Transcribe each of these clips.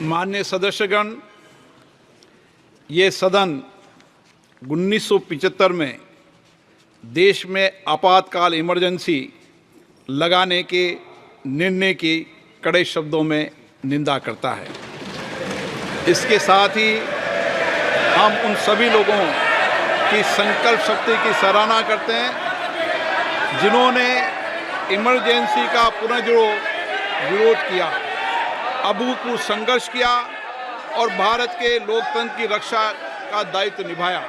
माननीय सदस्यगण, ये सदन 1975 में देश में आपातकाल इमरजेंसी लगाने के निर्णय की कड़े शब्दों में निंदा करता है। इसके साथ ही हम उन सभी लोगों की संकल्प शक्ति की सराहना करते हैं जिन्होंने इमरजेंसी का पुनर्जुड़ो विरोध किया, अभूतपूर्व संघर्ष किया और भारत के लोकतंत्र की रक्षा का दायित्व निभाया।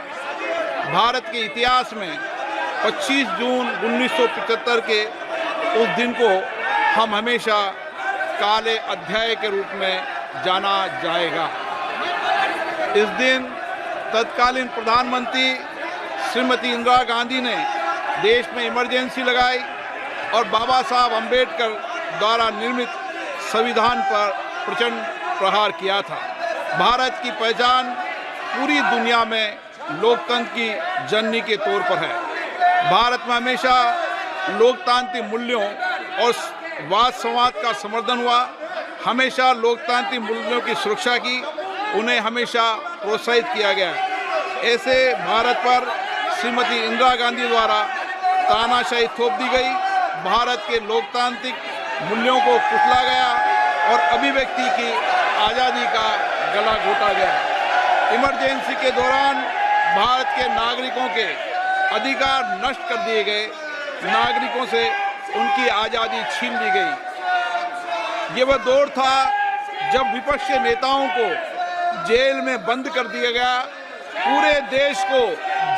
भारत के इतिहास में 25 जून 1975 के उस दिन को हम हमेशा काले अध्याय के रूप में जाना जाएगा। इस दिन तत्कालीन प्रधानमंत्री श्रीमती इंदिरा गांधी ने देश में इमरजेंसी लगाई और बाबा साहब अम्बेडकर द्वारा निर्मित संविधान पर प्रचंड प्रहार किया था। भारत की पहचान पूरी दुनिया में लोकतंत्र की जननी के तौर पर है। भारत में हमेशा लोकतांत्रिक मूल्यों और वाद संवाद का समर्थन हुआ, हमेशा लोकतांत्रिक मूल्यों की सुरक्षा की, उन्हें हमेशा प्रोत्साहित किया गया। ऐसे भारत पर श्रीमती इंदिरा गांधी द्वारा तानाशाही थोप दी गई, भारत के लोकतांत्रिक मूल्यों को कुचला गया और अभिव्यक्ति की आज़ादी का गला घोटा गया। इमरजेंसी के दौरान भारत के नागरिकों के अधिकार नष्ट कर दिए गए, नागरिकों से उनकी आज़ादी छीन ली गई। ये वह दौर था जब विपक्षी नेताओं को जेल में बंद कर दिया गया, पूरे देश को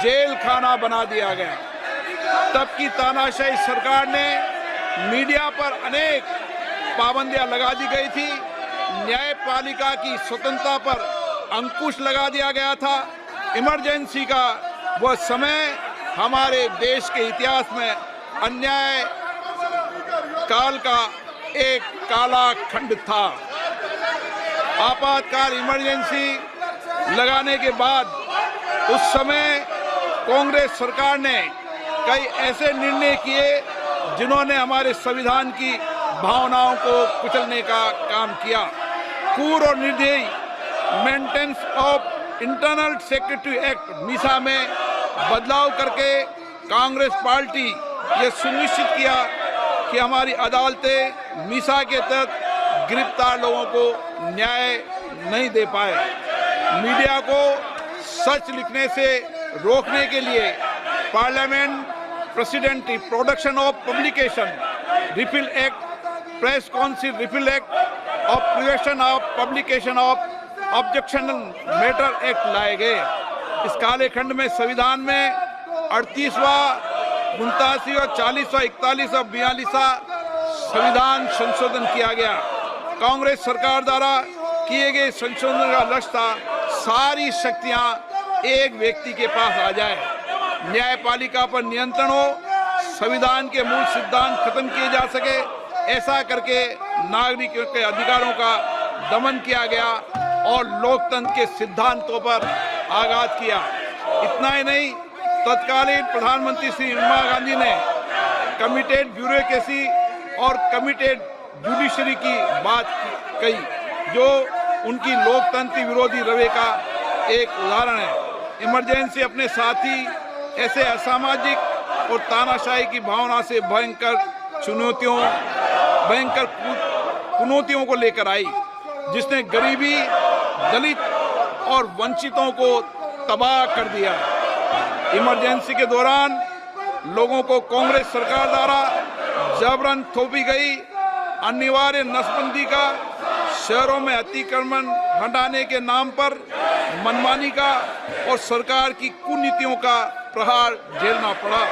जेल खाना बना दिया गया। तब की तानाशाही सरकार ने मीडिया पर अनेक पाबंदियां लगा दी गई थी, न्यायपालिका की स्वतंत्रता पर अंकुश लगा दिया गया था। इमरजेंसी का वह समय हमारे देश के इतिहास में अन्याय काल का एक काला खंड था। आपातकाल इमरजेंसी लगाने के बाद उस समय कांग्रेस सरकार ने कई ऐसे निर्णय किए जिन्होंने हमारे संविधान की भावनाओं को कुचलने का काम किया। क्रूर और निर्दयी maintenance of internal security act Misa में बदलाव करके कांग्रेस पार्टी ये सुनिश्चित किया कि हमारी अदालतें मीसा के तहत गिरफ्तार लोगों को न्याय नहीं दे पाए। मीडिया को सच लिखने से रोकने के लिए parliament president production of publication repeal act, press council repeal act और prevention of publication of objectionable matter act लाए गए। इस काले खंड में संविधान में 38वां, 89वां, 40वां, 41वां, 42वां संविधान संशोधन किया गया। कांग्रेस सरकार द्वारा किए गए संशोधन का लक्ष्य था सारी शक्तियां एक व्यक्ति के पास आ जाए, न्यायपालिका पर नियंत्रण हो, संविधान के मूल सिद्धांत खत्म किए जा सके। ऐसा करके नागरिकों के अधिकारों का दमन किया गया और लोकतंत्र के सिद्धांतों पर आघात किया। इतना ही नहीं, तत्कालीन प्रधानमंत्री श्री इंदिरा गांधी ने कमिटेड ब्यूरोक्रेसी और कमिटेड जुडिशरी की बात कही, जो उनकी लोकतंत्र विरोधी रवैये का एक उदाहरण है। इमरजेंसी अपने साथ ही ऐसे असामाजिक और तानाशाही की भावना से भयंकर चुनौतियों को लेकर आई, जिसने गरीबी, दलित और वंचितों को तबाह कर दिया। इमरजेंसी के दौरान लोगों को कांग्रेस सरकार द्वारा जबरन थोपी गई अनिवार्य नसबंदी का, शहरों में अतिक्रमण हटाने के नाम पर मनमानी का और सरकार की कुनीतियों का प्रहार झेलना पड़ा।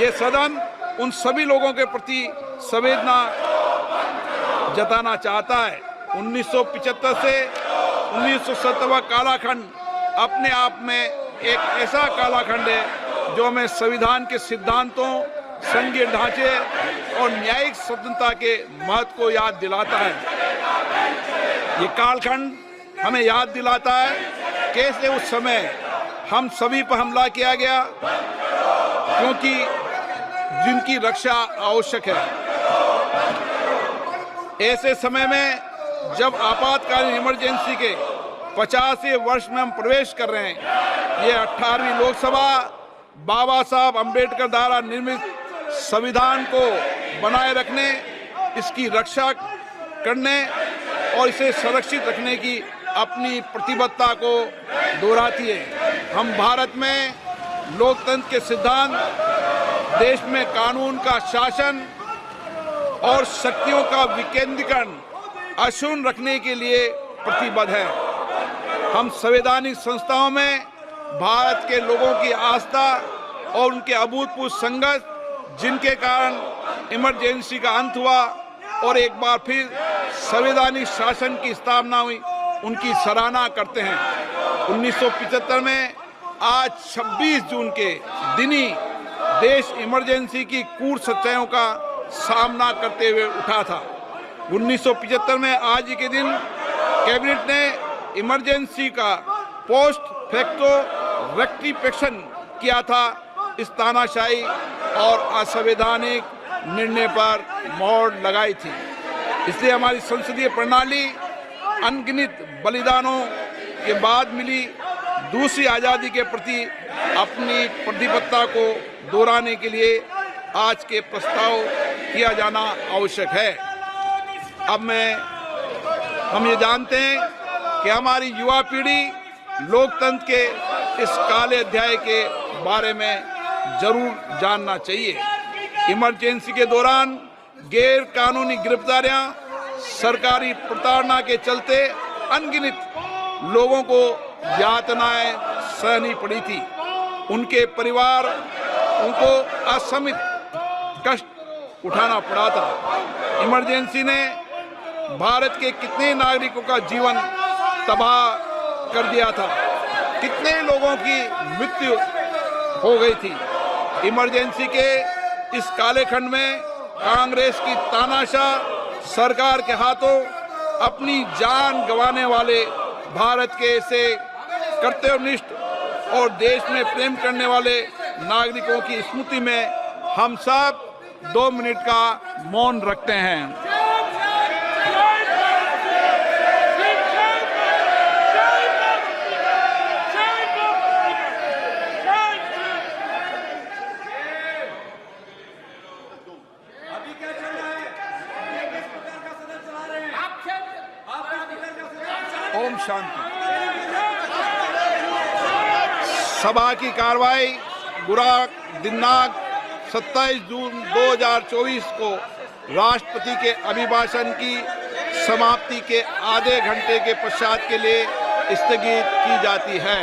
ये सदन उन सभी लोगों के प्रति संवेदना जताना चाहता है। 1975 से 1970 कालाखंड अपने आप में एक ऐसा कालाखंड है जो हमें संविधान के सिद्धांतों, संघीय ढांचे और न्यायिक स्वतंत्रता के महत्व को याद दिलाता है। ये कालखंड हमें याद दिलाता है कैसे उस समय हम सभी पर हमला किया गया, क्योंकि जिनकी रक्षा आवश्यक है। ऐसे समय में जब आपातकालीन इमरजेंसी के 50वें वर्ष में हम प्रवेश कर रहे हैं, ये 18वीं लोकसभा बाबा साहब अंबेडकर द्वारा निर्मित संविधान को बनाए रखने, इसकी रक्षा करने और इसे सुरक्षित रखने की अपनी प्रतिबद्धता को दोहराती है। हम भारत में लोकतंत्र के सिद्धांत, देश में कानून का शासन और शक्तियों का विकेंद्रीकरण अक्षुण्ण रखने के लिए प्रतिबद्ध हैं। हम संवैधानिक संस्थाओं में भारत के लोगों की आस्था और उनके अभूतपूर्व संघर्ष, जिनके कारण इमरजेंसी का अंत हुआ और एक बार फिर संवैधानिक शासन की स्थापना हुई, उनकी सराहना करते हैं। 1975 में आज 26 जून के दिन ही देश इमरजेंसी की क्रूर सच्चाइयों का सामना करते हुए उठा था। 1975 में आज ही के दिन कैबिनेट ने इमरजेंसी का पोस्ट फैक्टो रेक्टिफिकेशन किया था। इस तानाशाही और असंवैधानिक निर्णय पर मोहर लगाई थी। इसलिए हमारी संसदीय प्रणाली अनगिनत बलिदानों के बाद मिली दूसरी आज़ादी के प्रति अपनी प्रतिबद्धता को दोहराने के लिए आज के प्रस्ताव किया जाना आवश्यक है। अब हम ये जानते हैं कि हमारी युवा पीढ़ी लोकतंत्र के इस काले अध्याय के बारे में जरूर जानना चाहिए। इमरजेंसी के दौरान गैर कानूनी गिरफ्तारियां, सरकारी प्रताड़ना के चलते अनगिनत लोगों को यातनाएं सहनी पड़ी थी। उनके परिवार उनको असमित कष्ट उठाना पड़ा था। इमरजेंसी ने भारत के कितने नागरिकों का जीवन तबाह कर दिया था, कितने लोगों की मृत्यु हो गई थी। इमरजेंसी के इस काले खंड में कांग्रेस की तानाशाह सरकार के हाथों अपनी जान गंवाने वाले भारत के ऐसे कर्तव्यनिष्ठ और देश में प्रेम करने वाले नागरिकों की स्मृति में हम सब 2 मिनट का मौन रखते हैं। ओम शांति। सभा की कार्रवाई दिनांक 27 जून 2024 को राष्ट्रपति के अभिभाषण की समाप्ति के आधे घंटे के पश्चात के लिए स्थगित की जाती है।